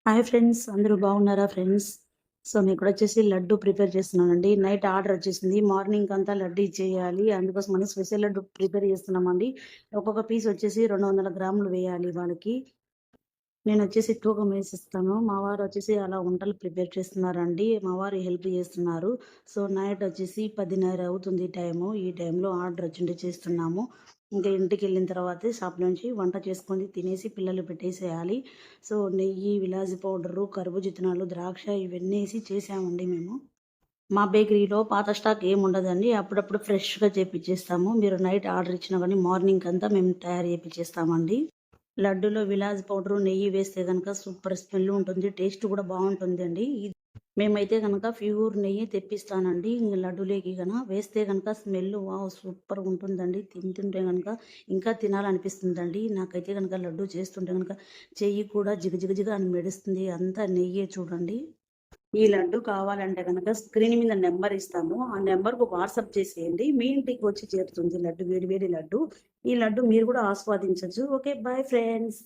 Hi friends, అందరూ బాగున్నారా friends? So నేను ఇక్కడ వచ్చేసి లడ్డు ప్రిపేర్ చేస్తున్నానండి. నైట్ ఆర్డర్ వచ్చేసింది. మార్నింగ్ అంతా లడ్డు ఇచ్చేయాలి. అందుకోసమని స్పెషల్ లడ్డు ప్రిపేర్ చేస్తున్నామండి. ఒక్కొక్క పీస్ వచ్చేసి 200 గ్రాములు వేయాలి వాళ్ళకి. నేను వచ్చేసి తూకం వేసిస్తాను. మా వారు వచ్చేసి అలా వంటలు ప్రిపేర్ చేస్తున్నారండి. మా వారు హెల్ప్ చేస్తున్నారు. సో నైట్ వచ్చేసి 10:30 అవుతుంది టైము. ఈ టైంలో ఆర్డర్ వచ్చింటే చేస్తున్నాము. ఇంకా ఇంటికెళ్ళిన తర్వాతే షాప్ నుంచి వంట చేసుకొని తినేసి పిల్లలు పెట్టేసేయాలి. సో నెయ్యి, విలాజీ పౌడరు, కర్బూజా విత్తనాలు, ద్రాక్ష ఇవన్నీ ఏసి చేసామండి మేము. మా బేకరీలో పాత స్టాక్ ఏముండదండి. అప్పుడప్పుడు ఫ్రెష్‌గా చేపిచ్చేస్తాము. మీరు నైట్ ఆర్డర్ ఇచ్చినా గానీ మార్నింగ్‌కంతా మేము తయారు చేపిచ్చేస్తామండి. లడ్డూలో విలాజ్ పౌడరు, నెయ్యి వేస్తే గనక సూపర్ స్మెల్ ఉంటుంది. టేస్ట్ కూడా బావుంటుందండి. మేమైతే గనక ప్యూర్ నెయ్యి తెప్పిస్తానండి. ఇంగ లడ్డూలేకి వేస్తే గనక స్మెల్ వావ్! సూపర్‌గుంటుందండి. తింటుంటే గనక ఇంకా తినాలనిపిస్తుందండి. నాకైతే గనక లడ్డూ చేస్తుంటే గనక చెయ్యి కూడా జిగజిగ అని మెరుస్తుంది. అంతా నెయ్యే చూడండి. ఈ లడ్డు కావాలంటే గనక స్క్రీన్ మీద నెంబర్ ఇస్తాము. ఆ నెంబర్‌కు వాట్సాప్ చేసేయండి. మీ ఇంటికి వచ్చి చేరుతుంది లడ్డు, వేడి వేడి లడ్డు. ఈ లడ్డు మీరు కూడా ఆస్వాదించొచ్చు. ఓకే. Bye friends.